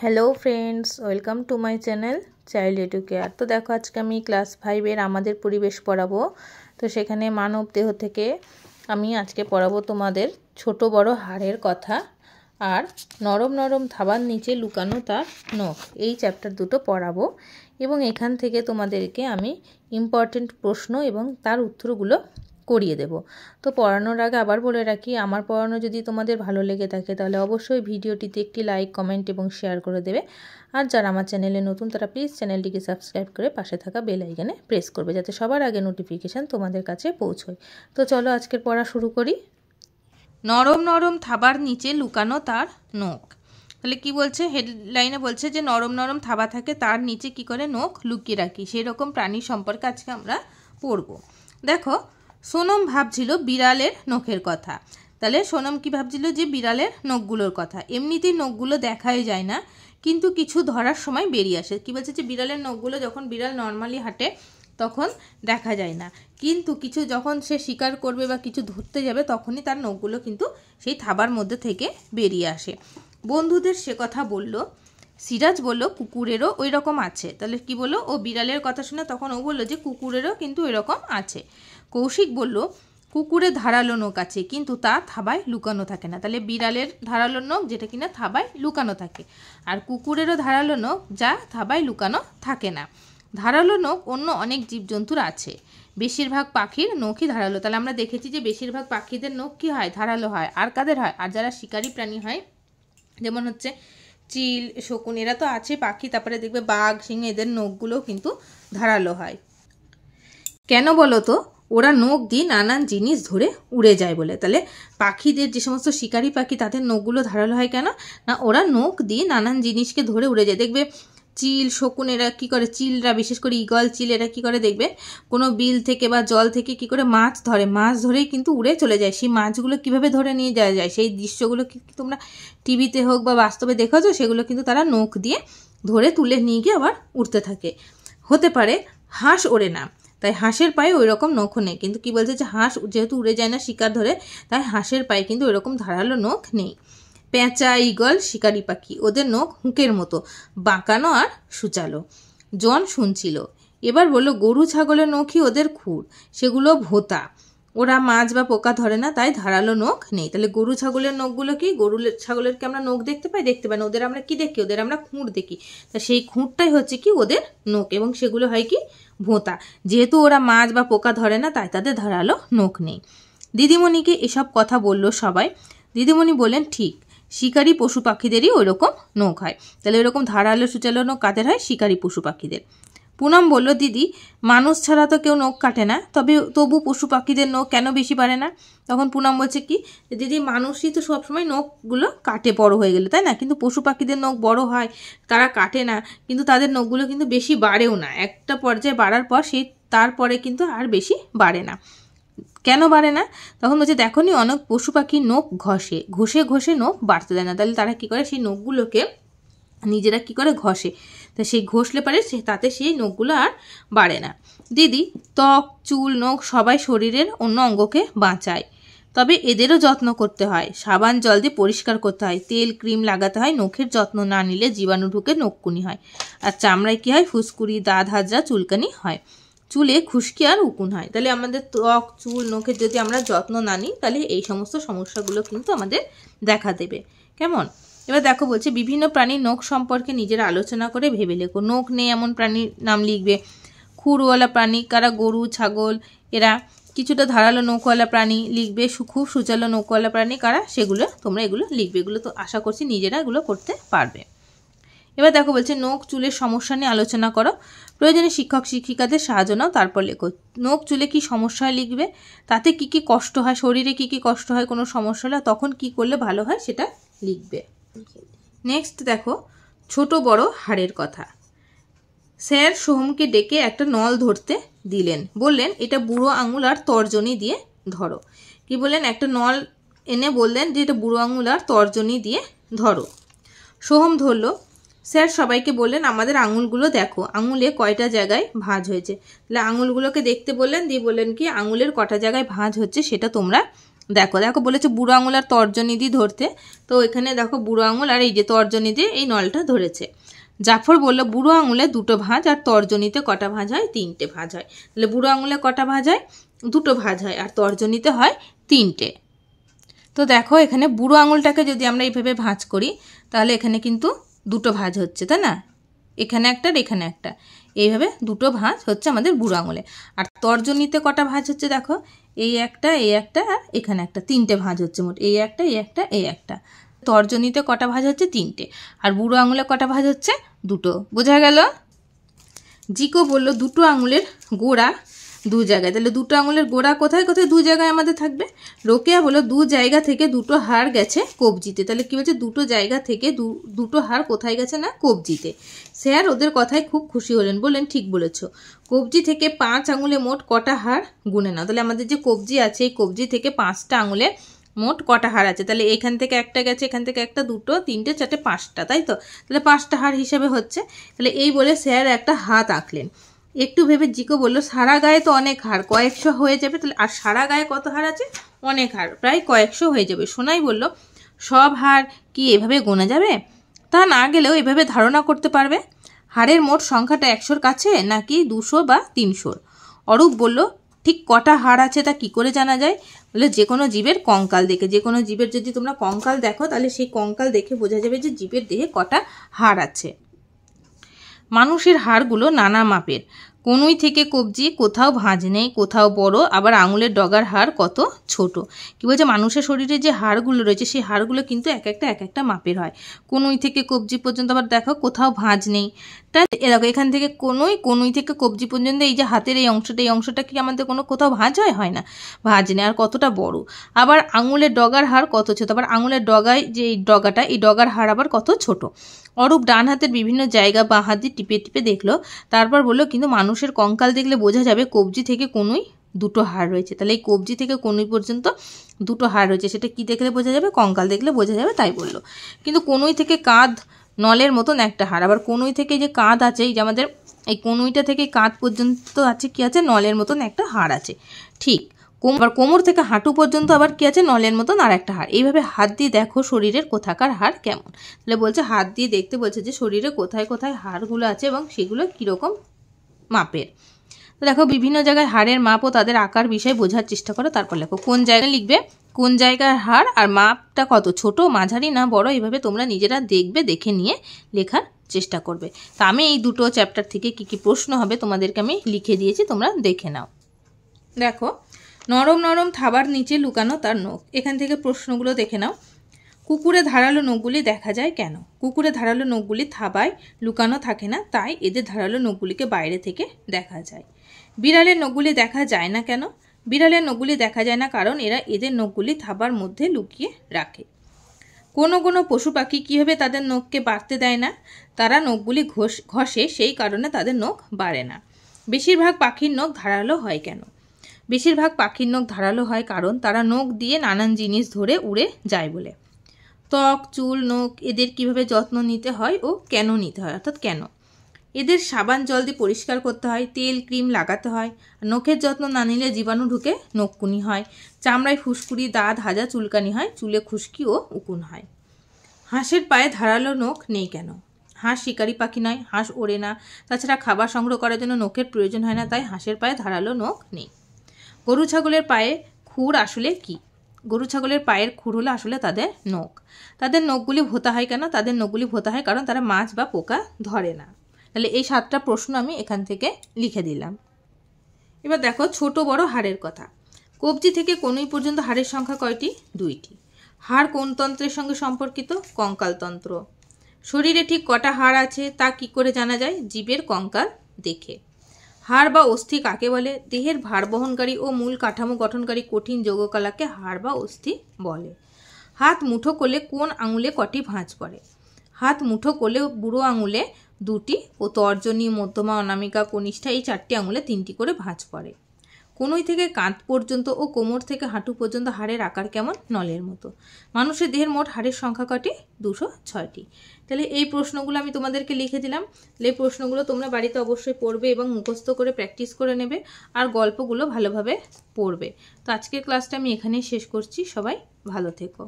Hello friends, welcome to my channel child educare. তো দেখো, আজকে আমি ক্লাস 5-এর আমাদের পরিবেশ পড়াবো। তো সেখানে মানব দেহ থেকে আমি আজকে পড়াবো তোমাদের ছোট বড় হাড়ের কথা আর নরম নরম থাবার নিচে লুকানো তার নখ, এই চ্যাপ্টার দুটো পড়াবো। এবং এখান থেকে তোমাদেরকে আমি ইম্পর্টেন্ট প্রশ্ন এবং তার উত্তরগুলো করিয়ে দেব। তো পড়ানোর আগে আবার বলে রাখি, আমার পড়ানো যদি তোমাদের ভালো লেগে থাকে তাহলে অবশ্যই ভিডিওটিতে একটি লাইক, কমেন্ট এবং শেয়ার করে দেবে। আর যারা আমার চ্যানেলে নতুন তারা প্লিজ চ্যানেলটিকে সাবস্ক্রাইব করে পাশে থাকা বেল আইকনে প্রেস করবে, যাতে সবার আগে নোটিফিকেশান তোমাদের কাছে পৌঁছয়। তো চলো আজকের পড়া শুরু করি। নরম নরম থাবার নিচে লুকানো তার নখ। তাহলে কি বলছে, হেডলাইনে বলছে যে নরম নরম থাবা থাকে, তার নিচে কি করে নখ লুকিয়ে রাখি, সেই রকম প্রাণী সম্পর্কে আজকে আমরা পড়ব। দেখো, সোনম ভাবছিল বিড়ালের নখের কথা। তাহলে সোনম কি ভাবছিল, যে বিড়ালের নখগুলোর কথা। এমনিতেই নখগুলো দেখাই যায় না, কিন্তু কিছু ধরার সময় বেরিয়ে আসে। কি বলছে, যে বিড়ালের নখগুলো যখন বিড়াল নর্মালি হাঁটে তখন দেখা যায় না, কিন্তু কিছু যখন সে শিকার করবে বা কিছু ধরতে যাবে তখনই তার নখগুলো কিন্তু সেই থাবার মধ্যে থেকে বেরিয়ে আসে। বন্ধুদের সে কথা বলল। সিরাজ বলল কুকুরেরও ওই রকম আছে। তাহলে কি বললো, ও বিড়ালের কথা শুনে তখন ও বললো যে কুকুরেরও কিন্তু ওই রকম আছে। কৌশিক বলল কুকুরের ধারালো নখ আছে, কিন্তু তা থাবায় লুকানো থাকে না। তাহলে বিড়ালের ধারালো নখ যেটা কিনা থাবায় লুকানো থাকে, আর কুকুরেরও ধারালো নখ যা থাবায় লুকানো থাকে না। ধারালো নখ অন্য অনেক জীবজন্তুর আছে, বেশিরভাগ পাখির নখই ধারালো। তাহলে আমরা দেখেছি যে বেশিরভাগ পাখিদের নখ কী হয়, ধারালো হয়। আর কাদের হয়, আর যারা শিকারী প্রাণী হয়, যেমন হচ্ছে চিল, শকুন, এরা তো আছে পাখি। তারপরে দেখবে বাঘ, সিংহ, এদের নখগুলো কিন্তু ধারালো হয়। কেন বলো তো, ওরা নখ দিয়ে নানান জিনিস ধরে উড়ে যায় বলে। তাহলে পাখিদের, যে সমস্ত শিকারী পাখি, তাদের নখগুলো ধারালো হয় কেন না, ওরা নখ দিয়ে নানান জিনিসকে ধরে উড়ে যায়। দেখবে চিল, শকুন, এরা কী করে, চিলরা বিশেষ করে ঈগল চিল, এরা কী করে দেখবে, কোনো বিল থেকে বা জল থেকে কী করে মাছ ধরে, মাছ ধরেই কিন্তু উড়ে চলে যায়। সেই মাছগুলো কীভাবে ধরে নিয়ে যাওয়া যায়, সেই দৃশ্যগুলো কি তোমরা টিভিতে হোক বা বাস্তবে দেখেছো, সেগুলো কিন্তু তারা নখ দিয়ে ধরে তুলে নিয়ে গিয়ে আবার উড়তে থাকে। হতে পারে হাঁস ওড়ে না, তাই হাঁসের পায়ে ওই রকম নখও নেই। কিন্তু কি বলছে, যে হাঁস যেহেতু উড়ে যায় না শিকার ধরে, তাই হাঁসের পায়ে কিন্তু ওই রকম ধারালো নখ নেই। পেঁচা, ঈগল শিকারি পাখি, ওদের নখ হুঁকের মতো বাঁকানো আর সূচালো। জন শুনছিল। এবার বলল গরু ছাগলের নখই ওদের খুর, সেগুলো ভোঁতা, ওরা মাছ বা পোকা ধরে না, তাই ধারালো নখ নেই। তাহলে গরু ছাগলের নখগুলো কি, গরু ছাগলেরকে আমরা নখ দেখতে পাই, দেখতে পাই না। ওদের আমরা কি দেখি, ওদের আমরা খুঁড় দেখি। তা সেই খুঁড়টাই হচ্ছে কি ওদের নখ, এবং সেগুলো হয় কি ভোঁতা। যেহেতু ওরা মাছ বা পোকা ধরে না, তাই তাদের ধারালো নখ নেই। দিদিমণিকে এসব কথা বলল সবাই। দিদিমণি বললেন ঠিক, শিকারী পশু পাখিদেরই ওই রকম নখ হয়। তাহলে ওই রকম ধারালো সূচালো নখ কাদের হয়, শিকারী পশু পাখিদের। পুনম বলল দিদি, মানুষ ছাড়া তো কেউ নখ কাটে না, তবু পশু পাখিদের নখ কেন বেশি বাড়ে না? তখন পুনম বলছে কি, দিদি মানুষই তো সবসময় নখগুলো কাটে বড় হয়ে গেলে, তাই না? কিন্তু পশু পাখিদের নখ বড় হয়, তারা কাটে না, কিন্তু তাদের নখগুলো কিন্তু বেশি বাড়েও না। একটা পর্যায়ে বাড়ার পর তারপরে কিন্তু আর বেশি বাড়ে না। কেন বাড়ে না? তখন বলছে দেখো নি, অনেক পশু পাখির নখ ঘষে ঘষে ঘষে নখ বাড়তে দেয় না। তাহলে তারা কি করে, সেই নখগুলোকে নিজেরা কি করে ঘষে, তা সেই ঘষলে পারে তাতে সেই নখগুলো আর বাড়ে না। দিদি, ত্বক, চুল, নখ সবাই শরীরের অন্য অঙ্গকে বাঁচায়, তবে এদেরও যত্ন করতে হয়। সাবান জল দিয়ে পরিষ্কার করতে হয়, তেল ক্রিম লাগাতে হয়। নখের যত্ন না নিলে জীবাণু ঢুকে নখকুনি হয়, আর চামড়ায় কি হয়, ফুসকুড়ি, দাঁত হাজরা, চুলকানি হয়, চুলে খুশকি আর উকুন হয়। তাহলে আমাদের ত্বক, চুল, নখের যদি আমরা যত্ন না নিই, তাহলে এই সমস্ত সমস্যাগুলো কিন্তু আমাদের দেখা দেবে। কেমন? এবার দেখো বলছে বিভিন্ন প্রাণীর নখ সম্পর্কে নিজেরা আলোচনা করে ভেবে লেখো। নখ নেই এমন প্রাণীর নাম লিখবে। খুরওয়ালা প্রাণী কারা, গরু, ছাগল, এরা কিছুটা ধারালো নখওয়ালা প্রাণী লিখবে। খুব সূচালো নখওয়ালা প্রাণী কারা, সেগুলো তোমরা এগুলো লিখবে। এগুলো তো আশা করছি নিজেরা এগুলো করতে পারবে। এবার দেখো বলছে নখ চুলের সমস্যা নিয়ে আলোচনা করো, প্রয়োজনে শিক্ষক শিক্ষিকাদের সাহায্য নাও, তারপর লেখো। নখ চুলে কি সমস্যা হয় লিখবে, তাতে কি কি কষ্ট হয়, শরীরে কি কি কষ্ট হয়, কোনো সমস্যা হলে তখন কি করলে ভালো হয় সেটা লিখবে। নেক্সট দেখো, ছোট বড় হাড়ের কথা। স্যার সোহমকে ডেকে একটা নল ধরতে দিলেন, বললেন এটা বুড়ো আঙুল আর তর্জনী দিয়ে ধরো। কি বললেন, একটা নল এনে বললেন যে এটা বুড়ো আঙুল আর তর্জনী দিয়ে ধরো। সোহম ধরলো। স্যার সবাইকে বললেন আমাদের আঙুলগুলো দেখো, আঙুলে কয়টা জায়গায় ভাঁজ হয়েছে। তাহলে আঙুলগুলোকে দেখতে বললেন, দিয়ে বললেন কি আঙুলের কটা জায়গায় ভাঁজ হচ্ছে সেটা তোমরা দেখো দেখো বলেছে বুড়ো আঙুল আর তর্জনী দিয়ে ধরতে, তো এখানে দেখো বুড়ো আঙুল আর এই যে তর্জনী দিয়ে এই নলটা ধরেছে। জাফর বলল বুড়ো আঙুলে দুটো ভাঁজ আর তর্জনীতে কটা ভাঁজ হয়? তিনটে ভাঁজ হয়। তাহলে বুড়ো আঙুলে কটা ভাঁজ হয়? দুটো ভাঁজ হয়, আর তর্জনীতে হয় তিনটে। তো দেখো এখানে বুড়ো আঙুলটাকে যদি আমরা এইভাবে ভাঁজ করি তাহলে এখানে কিন্তু দুটো ভাঁজ হচ্ছে, তাই না? এখানে একটা আর এখানে একটা, এইভাবে দুটো ভাঁজ হচ্ছে আমাদের বুড়ো আঙুলে। আর তর্জনীতে কটা ভাঁজ হচ্ছে দেখো, এই একটা আর এখানে একটা, তিনটে ভাঁজ হচ্ছে মোট, এই একটা এই একটা। তর্জনীতে কটা ভাঁজ হচ্ছে? তিনটে। আর বুড়ো আঙুলে কটা ভাঁজ হচ্ছে? দুটো। বোঝা গেল? জিকো বলল দুটো আঙুলের গোড়া দু জায়গায়। তাহলে দুটো আঙুলের গোড়া কোথায় কোথায়? দু জায়গায় আমাদের থাকবে। রোকেয়া বলল দু জায়গা থেকে দুটো হাড় গেছে কবজিতে। তাহলে কি বলছে? দুটো জায়গা থেকে দুটো হাড় কোথায় গেছে? না কবজিতে। স্যার ওদের কথায় খুব খুশি হলেন, বললেন ঠিক বলেছ, কবজি থেকে 5 আঙুলে মোট কটা হাড় গুনে নাও। তাহলে আমাদের যে কবজি আছে এই কবজি থেকে 5টা আঙুলে মোট কটা হাড় আছে? তাহলে এখান থেকে একটা গেছে, এখান থেকে একটা, দুটো, তিনটে, চারটে, 5টা, তাই তো? তাহলে 5টা হাড় হিসাবে হচ্ছে। তাহলে এই বলে স্যার একটা হাত আঁকলেন। একটু ভেবে জিকো বলল সারা গায়ে তো অনেক হাড়, কয়েকশো হয়ে যাবে। তাহলে আর সারা গায়ে কত হাড় আছে? অনেক হাড়, প্রায় কয়েকশো হয়ে যাবে। সোনাই বলল সব হাড় কি এভাবে গোনা যাবে? তা না গেলেও এভাবে ধারণা করতে পারবে। হাড়ের মোট সংখ্যাটা 100-র কাছে নাকি 200 বা 300-র? অরূপ বলল ঠিক কটা হাড় আছে তা কি করে জানা যায়? বলে যে কোনো জীবের কঙ্কাল দেখে। যে কোনো জীবের যদি তোমরা কঙ্কাল দেখো তাহলে সেই কঙ্কাল দেখে বোঝা যাবে যে জীবের দেহে কটা হাড় আছে। মানুষের হাড়গুলো নানা মাপের, কনুই থেকে কবজি, কোথাও ভাঁজ নেই, কোথাও বড়, আবার আঙুলের ডগার হাড় কত ছোট। কি বলছে? মানুষের শরীরে যে হাড়গুলো রয়েছে সেই হাড়গুলো কিন্তু এক একটা মাপের হয়। কনুই থেকে কবজি পর্যন্ত আবার দেখো কোথাও ভাঁজ নেই। তাই দেখো এখান থেকে কনুই থেকে কবজি পর্যন্ত এই যে হাতের এই অংশটা কি আমাদের কোথাও ভাঁজ হয় না? ভাঁজ নেই। আর কতটা বড়, আবার আঙুলের ডগার হাড় কত ছোট, আবার আঙুলের ডগায় যে এই ডগাটা এই ডগার হাড় আবার কত ছোট। অরূপ ডান হাতের বিভিন্ন জায়গা বাঁ হাত দিয়ে টিপে টিপে দেখলো, তারপর বললো কিন্তু মানুষের কঙ্কাল দেখলে বোঝা যাবে কবজি থেকে কনুই দুটো হাড় রয়েছে। তাহলে এই কবজি থেকে কনুই পর্যন্ত দুটো হাড় রয়েছে, সেটা কি দেখলে বোঝা যাবে? কঙ্কাল দেখলে বোঝা যাবে, তাই বললো। কিন্তু কনুই থেকে কাঁধ নলের মতন একটা হাড়, আবার কনুই থেকে যে কাঁধ আছে এই যে আমাদের এই কনুইটা থেকে কাঁধ পর্যন্ত আছে কি আছে? নলের মতন একটা হাড় আছে। ঠিক। আবার কোমর থেকে হাঁটু পর্যন্ত আবার কি আছে? নলের মতন আর একটা হাড়। এইভাবে হাত দিয়ে দেখো শরীরের কোথাকার হাড় কেমন। তাহলে বলছে হাত দিয়ে দেখতে বলছে যে শরীরে কোথায় কোথায় হাড়গুলো আছে এবং সেগুলো কীরকম মাপের। তো দেখো বিভিন্ন জায়গায় হাড়ের মাপ ও তাদের আকার বিষয় বোঝার চেষ্টা করো, তারপর লেখো। কোন জায়গায় লিখবে কোন জায়গার হাড় আর মাপটা কত, ছোট, মাঝারি না বড়, এইভাবে তোমরা নিজেরা দেখবে, দেখে নিয়ে লেখার চেষ্টা করবে। তা আমি এই দুটো চ্যাপ্টার থেকে কি কি প্রশ্ন হবে তোমাদেরকে আমি লিখে দিয়েছি, তোমরা দেখে নাও। দেখো নরম নরম থাবার নিচে লুকানো তার নখ। এখান থেকে প্রশ্নগুলো দেখে নাও। কুকুরে ধারালো নখগুলি দেখা যায় কেন? কুকুরে ধারালো নখগুলি থাবায় লুকানো থাকে না, তাই এদের ধারালো নখগুলিকে বাইরে থেকে দেখা যায়। বিড়ালের নখগুলি দেখা যায় না কেন? বিড়ালের নখগুলি দেখা যায় না কারণ এরা এদের নখগুলি থাবার মধ্যে লুকিয়ে রাখে। কোনো কোনো পশু পাখি কীভাবে তাদের নখকে বাড়তে দেয় না? তারা নখগুলি ঘষে, সেই কারণে তাদের নখ বাড়ে না। বেশিরভাগ পাখির নখ ধারালো হয় কেন? বেশিরভাগ পাখির নখ ধারালো হয় কারণ তারা নখ দিয়ে নানান জিনিস ধরে উড়ে যায় বলে। ত্বক, চুল, নখ এদের কিভাবে যত্ন নিতে হয় ও কেন নিতে হয়, অর্থাৎ কেন? এদের সাবান জল দিয়ে পরিষ্কার করতে হয়, তেল ক্রিম লাগাতে হয়। নখের যত্ন না নিলে জীবাণু ঢুকে নখকুনি হয়, চামড়ায় ফুসকুড়ি, দাঁত হাজা, চুলকানি হয়, চুলে খুশকি ও উকুন হয়। হাঁসের পায়ে ধারালো নখ নেই কেন? হাঁস শিকারি পাখি নয়, হাঁস ওড়ে না, তাছাড়া খাবার সংগ্রহ করার জন্য নখের প্রয়োজন হয় না, তাই হাঁসের পায়ে ধারালো নখ নেই। গরু ছাগলের পায়ে খুর আসলে কি? গরু ছাগলের পায়ের খুর হলো আসলে তাদের নখ। তাদের নখগুলি ভোঁতা হয় কেন? তাদের নখগুলি ভোঁতা হয় কারণ তারা মাছ বা পোকা ধরে না। তাহলে এই 7টা প্রশ্ন আমি এখান থেকে লিখে দিলাম। এবার দেখো ছোট বড় হাড়ের কথা। কবজি থেকে কনুই পর্যন্ত হাড়ের সংখ্যা কয়টি? 2টি। হাড় কোন তন্ত্রের সঙ্গে সম্পর্কিত? কঙ্কালতন্ত্র। শরীরে ঠিক কটা হাড় আছে তা কি করে জানা যায়? জীবের কঙ্কাল দেখে। হাড় বা অস্থি কাকে বলে? দেহের ভার বহনকারী ও মূল কাঠামো গঠনকারী কঠিন যৌগকলাকে হাড় বা অস্থি বলে। হাত মুঠো করলে কোন আঙুলে কটি ভাঁজ পড়ে? হাত মুঠো করলে বুড়ো আঙুলে 2টি ও তর্জনী, মধ্যমা, অনামিকা, কনিষ্ঠা এই 4টি আঙুলে 3টি করে ভাঁজ পড়ে। কনুই থেকে কাঁধ পর্যন্ত ও কোমর থেকে হাঁটু পর্যন্ত হাড়ের আকার কেমন? নলের মতো। মানুষের দেহের মোট হাড়ের সংখ্যা কটি? 206টি। তাহলে এই প্রশ্নগুলো আমি তোমাদেরকে লিখে দিলাম। এই প্রশ্নগুলো তোমরা বাড়িতে অবশ্যই পড়বে এবং মুখস্থ করে প্র্যাকটিস করে নেবে, আর গল্পগুলো ভালোভাবে পড়বে। তো আজকের ক্লাসটা আমি এখানেই শেষ করছি। সবাই ভালো থেকো।